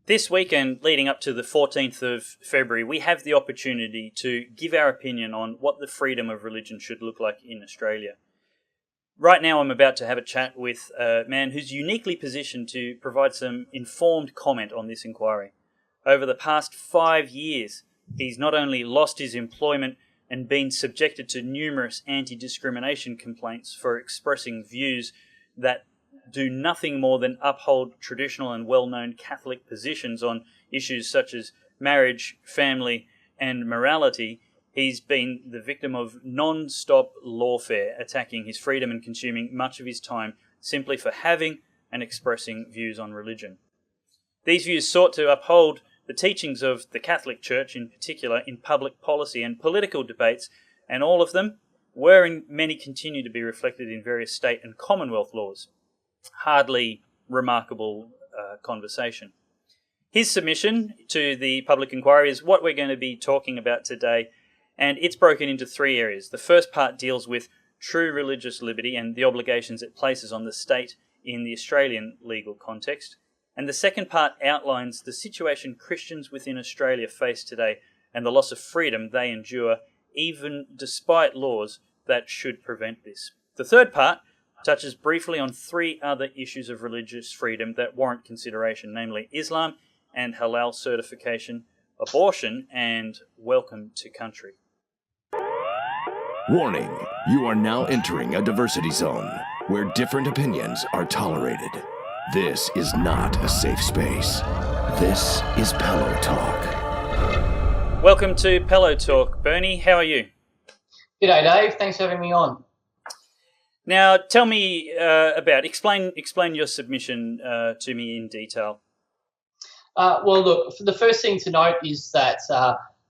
This weekend, leading up to the 14th of February, we have the opportunity to give our opinion on what the freedom of religion should look like in Australia. Right now, I'm about to have a chat with a man who's uniquely positioned to provide some informed comment on this inquiry. Over the past 5 years, he's not only lost his employment and been subjected to numerous anti-discrimination complaints for expressing views that do nothing more than uphold traditional and well-known Catholic positions on issues such as marriage, family, and morality. He's been the victim of non-stop lawfare, attacking his freedom and consuming much of his time simply for having and expressing views on religion. These views sought to uphold the teachings of the Catholic Church in particular in public policy and political debates, and all of them were and many continue to be reflected in various state and Commonwealth laws. Hardly remarkable conversation. His submission to the public inquiry is what we're going to be talking about today, and it's broken into 3 areas. The first part deals with true religious liberty and the obligations it places on the state in the Australian legal context, and the second part outlines the situation Christians within Australia face today and the loss of freedom they endure, even despite laws that should prevent this. The third part touches briefly on 3 other issues of religious freedom that warrant consideration, namely Islam and halal certification, abortion, and welcome to country. Warning, you are now entering a diversity zone where different opinions are tolerated. This is not a safe space. This is Pellowe Talk. Welcome to Pellowe Talk. Bernie, how are you? G'day, Dave. Thanks for having me on. Now, tell me explain your submission to me in detail. Well, look, the first thing to note is that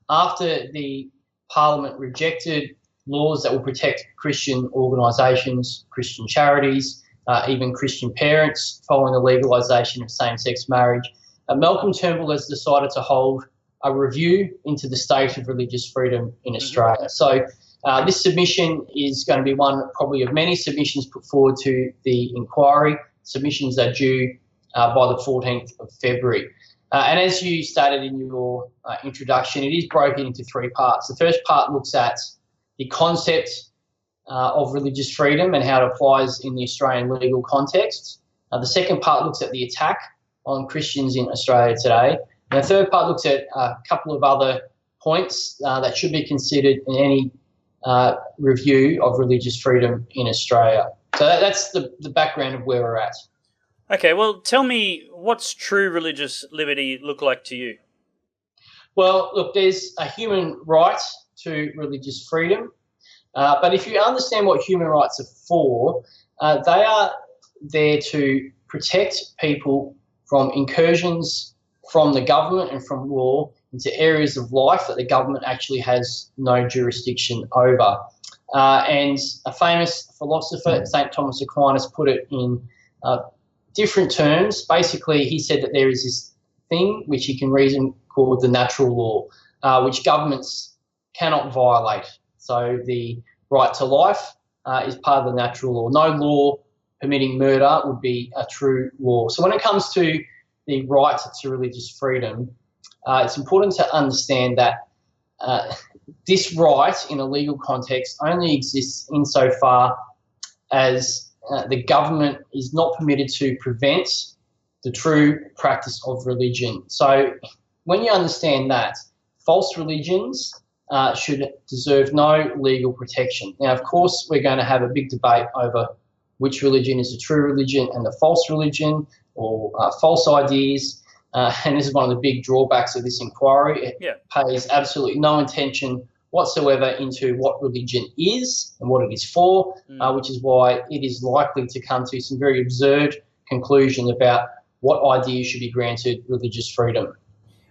after the Parliament rejected laws that will protect Christian organisations, Christian charities, even Christian parents following the legalisation of same-sex marriage, Malcolm Turnbull has decided to hold a review into the state of religious freedom in Australia. So this submission is going to be one probably of many submissions put forward to the inquiry. Submissions are due by the 14th of February. And as you stated in your introduction, it is broken into 3 parts. The first part looks at the concept of religious freedom and how it applies in the Australian legal context. The second part looks at the attack on Christians in Australia today. And the third part looks at a couple of other points that should be considered in any review of religious freedom in Australia. So that's the background of where we're at. Okay, well, tell me, what's true religious liberty look like to you? Well, look, there's a human right to religious freedom, but if you understand what human rights are for, they are there to protect people from incursions from the government and from law into areas of life that the government actually has no jurisdiction over. And a famous philosopher, St. Thomas Aquinas, put it in different terms. Basically, he said that there is this thing which he can reason called the natural law, which governments cannot violate. So the right to life is part of the natural law. No law permitting murder would be a true law. So when it comes to the right to religious freedom, it's important to understand that this right in a legal context only exists insofar as the government is not permitted to prevent the true practice of religion. So when you understand that, false religions should deserve no legal protection. Now, of course, we're going to have a big debate over which religion is a true religion and the false religion, or false ideas. And this is one of the big drawbacks of this inquiry. It pays absolutely no attention whatsoever into what religion is and what it is for, which is why it is likely to come to some very absurd conclusions about what ideas should be granted religious freedom.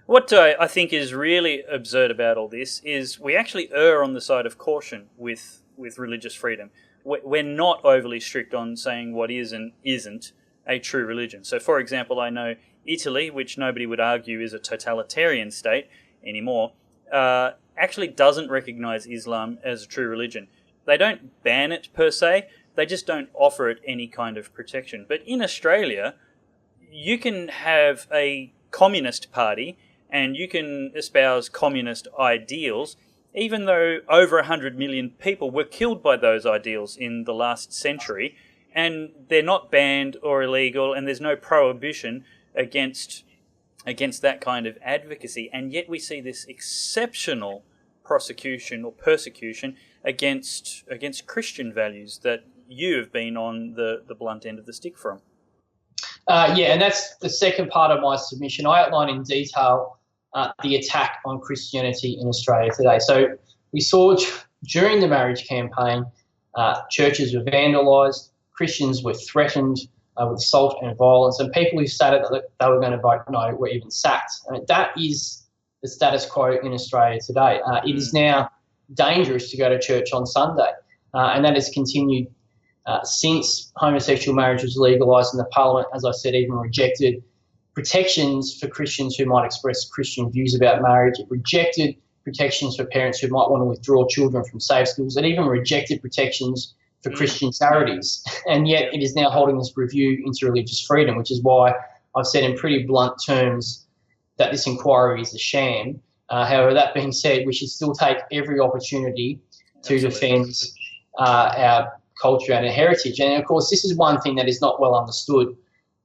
What I think is really absurd about all this is we actually err on the side of caution with religious freedom. We're not overly strict on saying what is and isn't a true religion. So, for example, I know Italy, which nobody would argue is a totalitarian state anymore, actually doesn't recognise Islam as a true religion. They don't ban it per se, they just don't offer it any kind of protection. But in Australia, you can have a communist party and you can espouse communist ideals, even though over 100 million people were killed by those ideals in the last century, and they're not banned or illegal, and there's no prohibition against that kind of advocacy, and yet we see this exceptional prosecution or persecution against Christian values that you have been on the blunt end of the stick from. Yeah, and that's the second part of my submission. I outline in detail the attack on Christianity in Australia today. So we saw during the marriage campaign, churches were vandalised, Christians were threatened with assault and violence, and people who stated that they were going to vote no were even sacked. I mean, that is the status quo in Australia today. It is now dangerous to go to church on Sunday, and that has continued since homosexual marriage was legalised, and the Parliament, as I said, even rejected protections for Christians who might express Christian views about marriage. It rejected protections for parents who might want to withdraw children from safe schools. It even rejected protections for Christian charities. And yet it is now holding this review into religious freedom, which is why I've said in pretty blunt terms that this inquiry is a sham. However, that being said, we should still take every opportunity to defend our culture and our heritage. And, of course, this is one thing that is not well understood.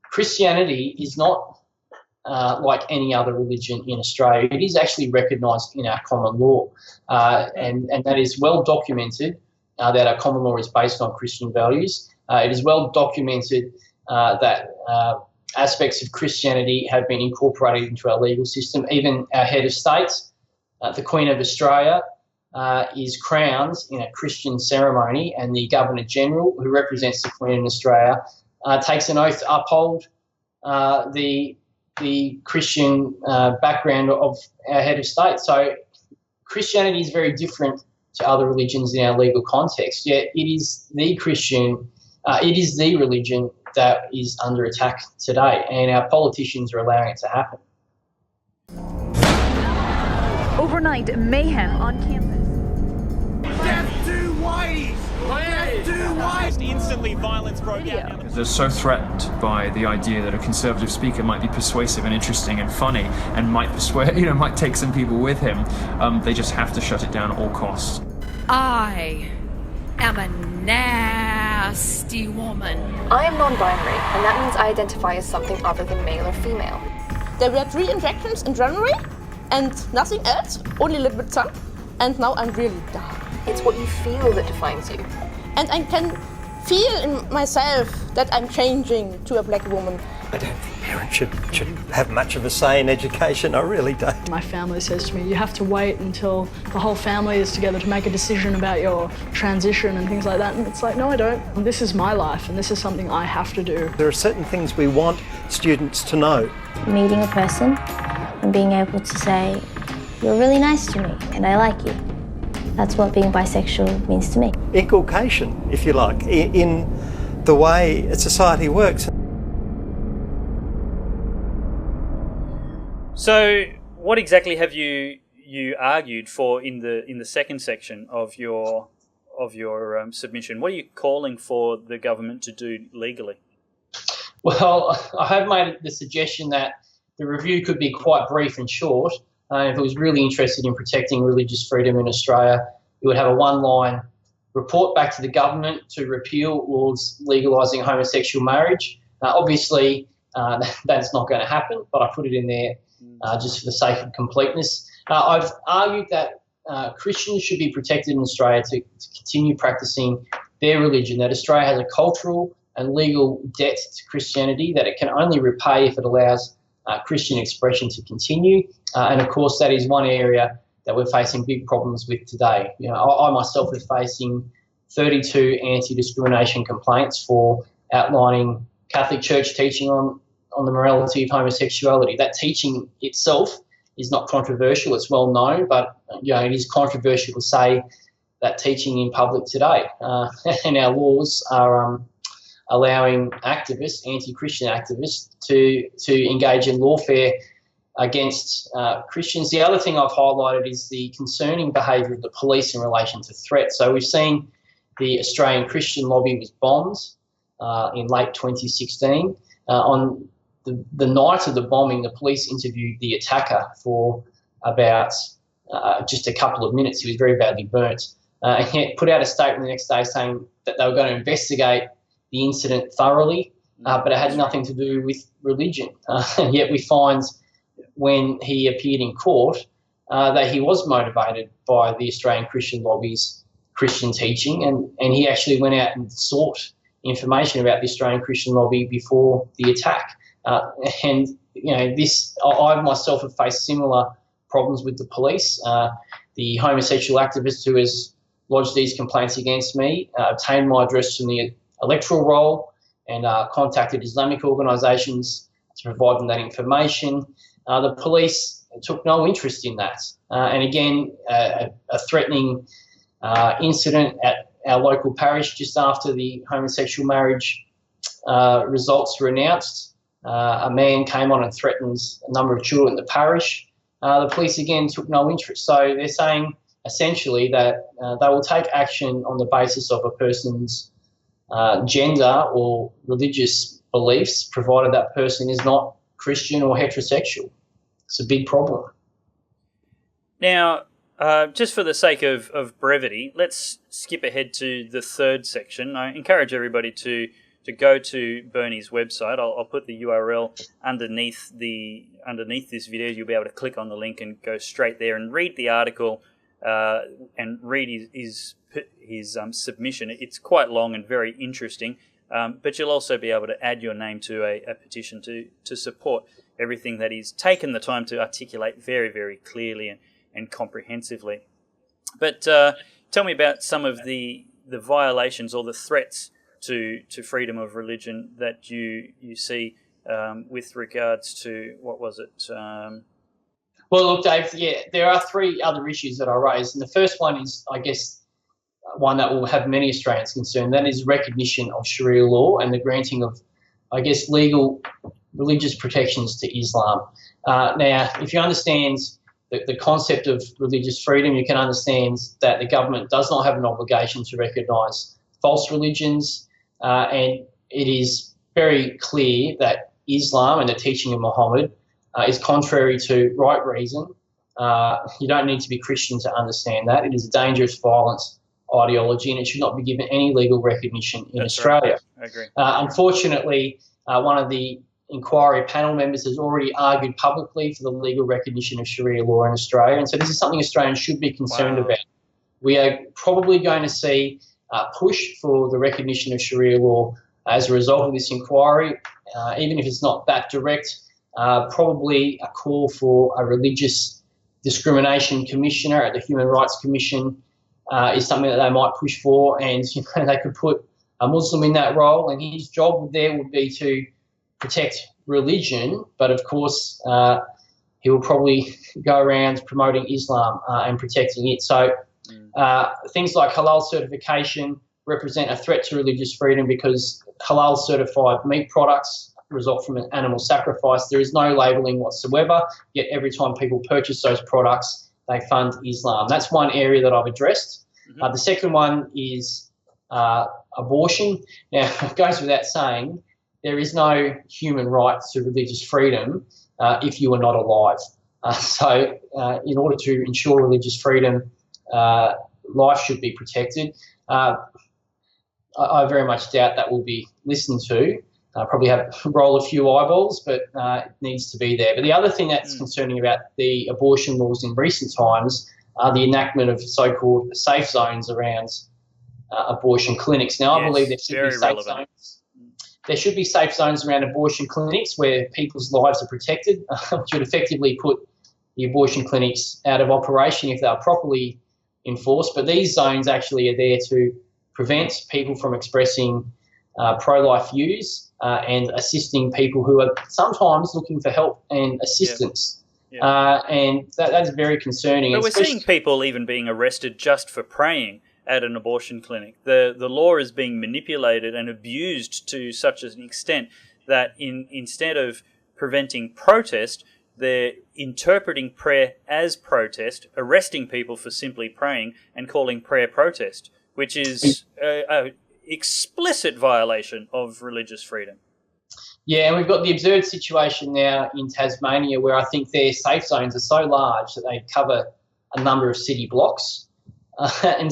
Christianity is not like any other religion in Australia. It is actually recognised in our common law, and that is well documented that our common law is based on Christian values. It is well documented that aspects of Christianity have been incorporated into our legal system. Even our head of state, the Queen of Australia, is crowned in a Christian ceremony, and the Governor-General, who represents the Queen in Australia, takes an oath to uphold the Christian background of our head of state. So Christianity is very different to other religions in our legal context, yet it is the religion that is under attack today, and our politicians are allowing it to happen. Overnight mayhem on campus. Death to whites! Death to whites! Instantly violence broke out. They're so threatened by the idea that a conservative speaker might be persuasive and interesting and funny and might take some people with him. They just have to shut it down at all costs. I am a nasty woman. I am non-binary, and that means I identify as something other than male or female. There were 3 injections in January and nothing else, only a little bit sun, and now I'm really dark. It's what you feel that defines you. And I can feel in myself that I'm changing to a black woman. I don't think parents should have much of a say in education, I really don't. My family says to me, you have to wait until the whole family is together to make a decision about your transition and things like that. And it's like, no, I don't. This is my life, and this is something I have to do. There are certain things we want students to know. Meeting a person and being able to say, you're really nice to me and I like you. That's what being bisexual means to me. Inculcation, if you like, in the way society works. So, what exactly have you argued for in the second section of your submission? What are you calling for the government to do legally? Well, I have made the suggestion that the review could be quite brief and short. If it was really interested in protecting religious freedom in Australia, it would have a one-line report back to the government to repeal laws legalising homosexual marriage. Obviously, that's not going to happen, but I put it in there just for the sake of completeness. I've argued that Christians should be protected in Australia to continue practising their religion, that Australia has a cultural and legal debt to Christianity that it can only repay if it allows Christian expression to continue. And, of course, that is one area that we're facing big problems with today. You know, I myself am facing 32 anti-discrimination complaints for outlining Catholic Church teaching on the morality of homosexuality. That teaching itself is not controversial, it's well known, but it is controversial to say that teaching in public today. And our laws are allowing activists, anti-Christian activists, to engage in lawfare against Christians. The other thing I've highlighted is the concerning behaviour of the police in relation to threats. So we've seen the Australian Christian lobby was bombed in late 2016. On the night of the bombing, the police interviewed the attacker for about just a couple of minutes. He was very badly burnt. And he put out a statement the next day saying that they were going to investigate the incident thoroughly, but it had nothing to do with religion. And yet we find when he appeared in court that he was motivated by the Australian Christian lobby's Christian teaching, and he actually went out and sought information about the Australian Christian lobby before the attack. And, I myself have faced similar problems with the police. The homosexual activist who has lodged these complaints against me obtained my address from the electoral roll and contacted Islamic organisations to provide them that information. The police took no interest in that. And again, a threatening incident at our local parish just after the homosexual marriage results were announced. A man came on and threatened a number of children in the parish. The police again took no interest. So they're saying essentially that they will take action on the basis of a person's gender or religious beliefs, provided that person is not Christian or heterosexual. It's a big problem. Now, just for the sake of brevity, let's skip ahead to the third section. I encourage everybody to go to Bernie's website. I'll put the URL underneath this video. You'll be able to click on the link and go straight there and read the article and read his submission. It's quite long and very interesting, but you'll also be able to add your name to a petition to support everything that he's taken the time to articulate very, very clearly and comprehensively. But tell me about some of the violations or the threats to freedom of religion that you see with regards to, what was it? Well, look, Dave, there are three other issues that I raised. And the first one is, I guess, one that will have many Australians concerned. That is recognition of Sharia law and the granting of, I guess, legal religious protections to Islam. Now, if you understand the concept of religious freedom, you can understand that the government does not have an obligation to recognise false religions, and it is very clear that Islam and the teaching of Muhammad is contrary to right reason. You don't need to be Christian to understand that. It is a dangerous, violent ideology, and it should not be given any legal recognition in Australia. Right. I agree. Unfortunately, one of the inquiry panel members has already argued publicly for the legal recognition of Sharia law in Australia, and so this is something Australians should be concerned about. We are probably going to see a push for the recognition of Sharia law as a result of this inquiry, even if it's not that direct. Probably a call for a religious discrimination commissioner at the Human Rights Commission is something that they might push for, and they could put a Muslim in that role, and his job there would be to protect religion, but of course he will probably go around promoting Islam and protecting it. So things like halal certification represent a threat to religious freedom because halal certified meat products result from an animal sacrifice. There is no labelling whatsoever, yet every time people purchase those products, they fund Islam. That's one area that I've addressed. The second one is abortion. Now, it goes without saying, there is no human right to religious freedom if you are not alive. So in order to ensure religious freedom, life should be protected. I very much doubt that will be listened to. Probably have roll a few eyeballs, but it needs to be there. But the other thing that's concerning about the abortion laws in recent times are the enactment of so-called safe zones around abortion clinics. Now, I believe there should be safe zones. There should be safe zones around abortion clinics where people's lives are protected, which would effectively put the abortion clinics out of operation if they are properly enforced. But these zones actually are there to prevent people from expressing pro-life views and assisting people who are sometimes looking for help and assistance. And that's very concerning. But we're seeing people even being arrested just for praying at an abortion clinic. The law is being manipulated and abused to such an extent that instead of preventing protest, they're interpreting prayer as protest, arresting people for simply praying and calling prayer protest, which is an explicit violation of religious freedom. Yeah, and we've got the absurd situation now in Tasmania where I think their safe zones are so large that they cover a number of city blocks. And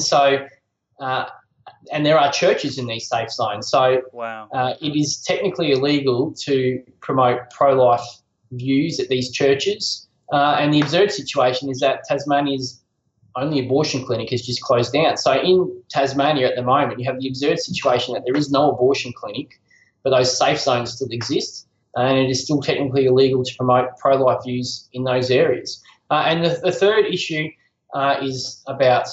there are churches in these safe zones. So wow. It is technically illegal to promote pro-life views at these churches. And the absurd situation is that Tasmania's only abortion clinic has just closed down. So in Tasmania at the moment, you have the absurd situation that there is no abortion clinic, but those safe zones still exist, and it is still technically illegal to promote pro-life views in those areas. And the third issue is about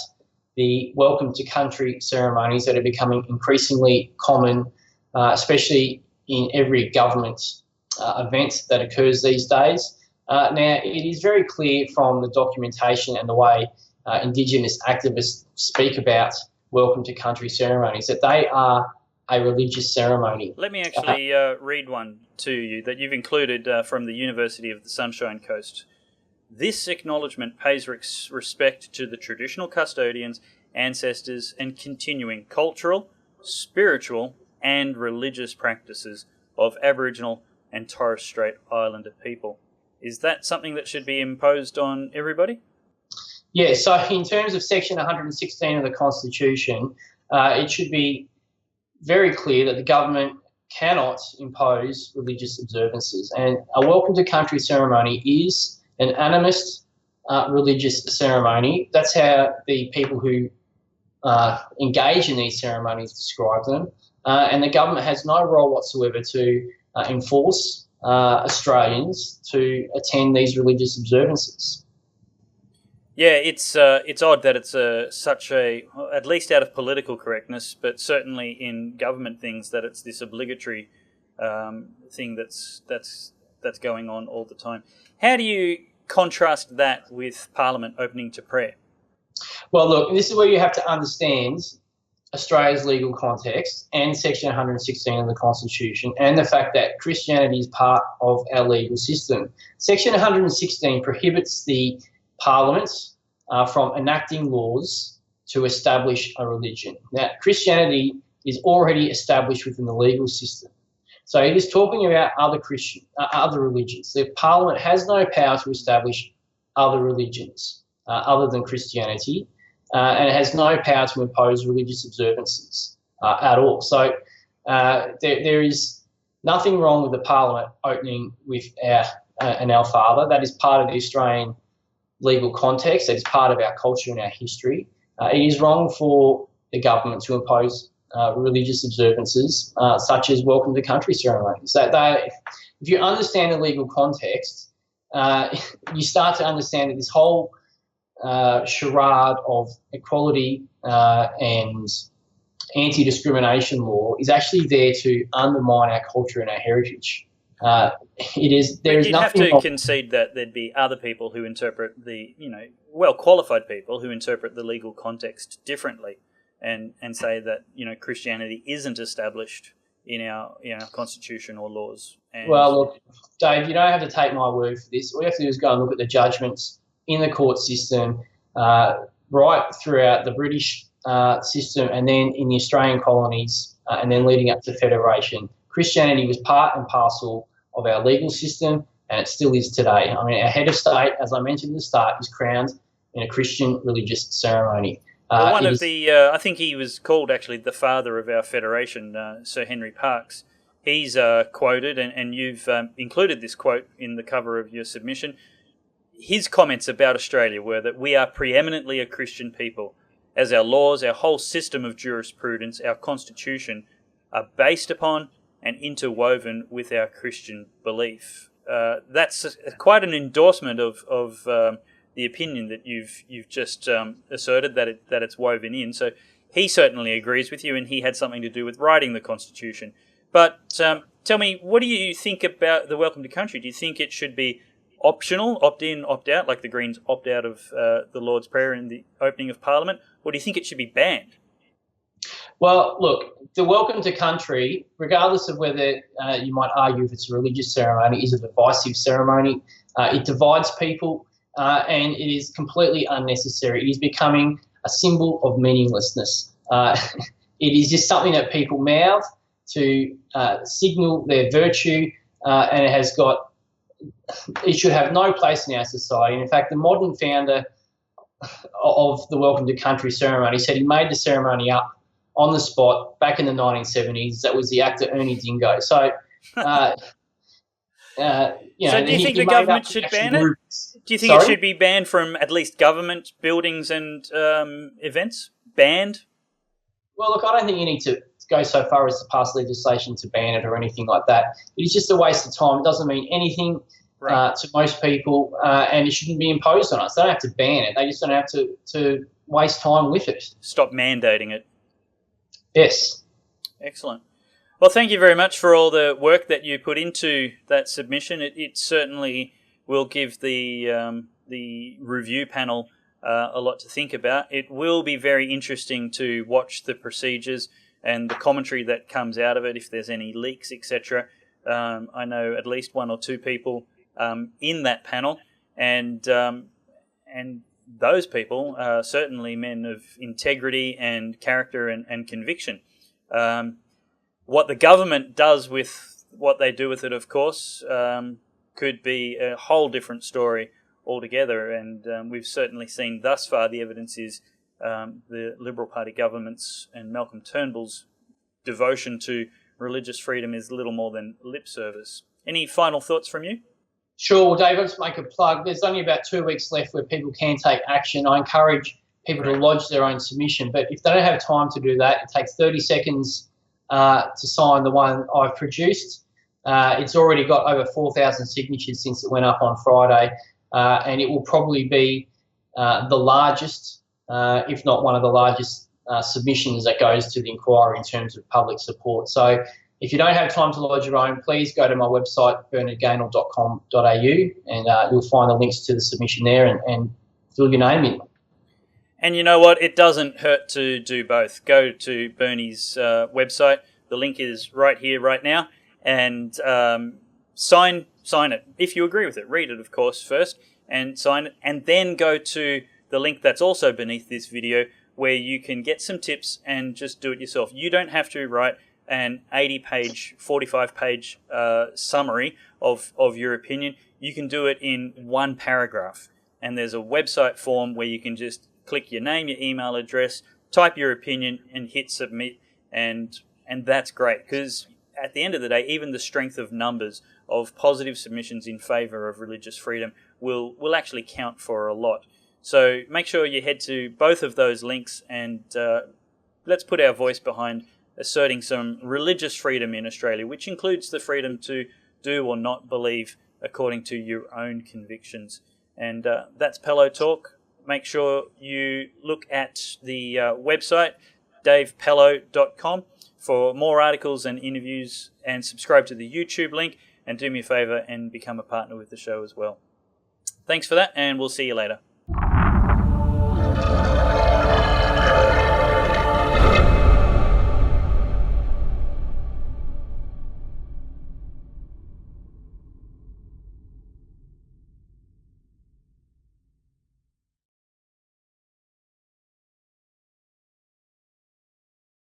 the welcome to country ceremonies that are becoming increasingly common, especially in every government event that occurs these days. Now, it is very clear from the documentation and the way Indigenous activists speak about welcome to country ceremonies that they are a religious ceremony. Let me actually read one to you that you've included from the University of the Sunshine Coast. This acknowledgement pays respect to the traditional custodians, ancestors, and continuing cultural, spiritual, and religious practices of Aboriginal and Torres Strait Islander people. Is that something that should be imposed on everybody? Yeah, so in terms of Section 116 of the Constitution, it should be very clear that the government cannot impose religious observances. And a welcome to country ceremony is an animist religious ceremony. That's how the people who engage in these ceremonies describe them. And the government has no role whatsoever to enforce Australians to attend these religious observances. Yeah, it's odd that it's such a, at least out of political correctness, but certainly in government things, that it's this obligatory thing that's going on all the time. How do you contrast that with Parliament opening to prayer? Well, look, this is where you have to understand Australia's legal context and Section 116 of the Constitution and the fact that Christianity is part of our legal system. Section 116 prohibits the Parliament from enacting laws to establish a religion. Now, Christianity is already established within the legal system. So it is talking about other religions. The Parliament has no power to establish other religions other than Christianity, and it has no power to impose religious observances at all. So there is nothing wrong with the Parliament opening with an Our Father. That is part of the Australian legal context. That is part of our culture and our history. It is wrong for the government to impose religious observances such as welcome to country ceremonies. If you understand the legal context, you start to understand that this whole charade of equality and anti-discrimination law is actually there to undermine our culture and our heritage. You'd have to concede that there'd be other people who interpret well-qualified people who interpret the legal context differently, and say that Christianity isn't established in our constitution or laws. Well, look, Dave, you don't have to take my word for this. All you have to do is go and look at the judgments in the court system right throughout the British system, and then in the Australian colonies, and then leading up to Federation. Christianity was part and parcel of our legal system, and it still is today. I mean, our head of state, as I mentioned at the start, is crowned in a Christian religious ceremony. I think he was called actually the father of our federation, Sir Henry Parkes. He's quoted, and you've included this quote in the cover of your submission. His comments about Australia were that we are preeminently a Christian people, as our laws, our whole system of jurisprudence, our constitution are based upon and interwoven with our Christian belief. That's quite an endorsement of the opinion that you've just asserted, that it's woven in. So he certainly agrees with you, and he had something to do with writing the Constitution. But tell me, what do you think about the Welcome to Country? Do you think it should be optional, opt-in, opt-out, like the Greens opt out of the Lord's Prayer in the opening of Parliament, or do you think it should be banned? Well, look, the Welcome to Country, regardless of whether you might argue if it's a religious ceremony, is a divisive ceremony. It divides people, and it is completely unnecessary. It is becoming a symbol of meaninglessness. It is just something that people mouth to signal their virtue and it should have no place in our society. And in fact, the modern founder of the Welcome to Country ceremony said he made the ceremony up on the spot back in the 1970s. That was the actor Ernie Dingo. So, so do you think the government should ban it? Do you think it should be banned from at least government buildings and events? Banned? Well, look, I don't think you need to go so far as to pass legislation to ban it or anything like that. It's just a waste of time. It doesn't mean anything to most people, and it shouldn't be imposed on us. They don't have to ban it. They just don't have to waste time with it. Stop mandating it. Yes. Excellent. Well, thank you very much for all the work that you put into that submission. It certainly will give the review panel a lot to think about. It will be very interesting to watch the procedures and the commentary that comes out of it, if there's any leaks, etc. I know at least one or two people in that panel, and those people are certainly men of integrity and character and conviction. What the government does with what they do with it, of course, could be a whole different story altogether, and we've certainly seen thus far the evidence is the Liberal Party government's and Malcolm Turnbull's devotion to religious freedom is little more than lip service. Any final thoughts from you? Sure, well, Dave, let's make a plug. There's only about 2 weeks left where people can take action. I encourage people to lodge their own submission, but if they don't have time to do that, it takes 30 seconds to sign the one I've produced. It's already got over 4,000 signatures since it went up on Friday, and it will probably be the largest, if not one of the largest submissions that goes to the inquiry in terms of public support. So if you don't have time to lodge your own, please go to my website, bernardgaynor.com.au, and you'll find the links to the submission there and fill your name in. And you know what? It doesn't hurt to do both. Go to Bernie's website. The link is right here, right now, and sign it. If you agree with it, read it, of course, first, and sign it, and then go to the link that's also beneath this video where you can get some tips and just do it yourself. You don't have to write an 80-page, 45-page summary of your opinion. You can do it in one paragraph, and there's a website form where you can just click your name, your email address, type your opinion, and hit submit, and that's great, because at the end of the day, even the strength of numbers of positive submissions in favour of religious freedom will actually count for a lot. So make sure you head to both of those links, and let's put our voice behind asserting some religious freedom in Australia, which includes the freedom to do or not believe according to your own convictions. And that's Pellowe Talk. Make sure you look at the website, davepellowe.com, for more articles and interviews, and subscribe to the YouTube link, and do me a favour and become a partner with the show as well. Thanks for that, and we'll see you later.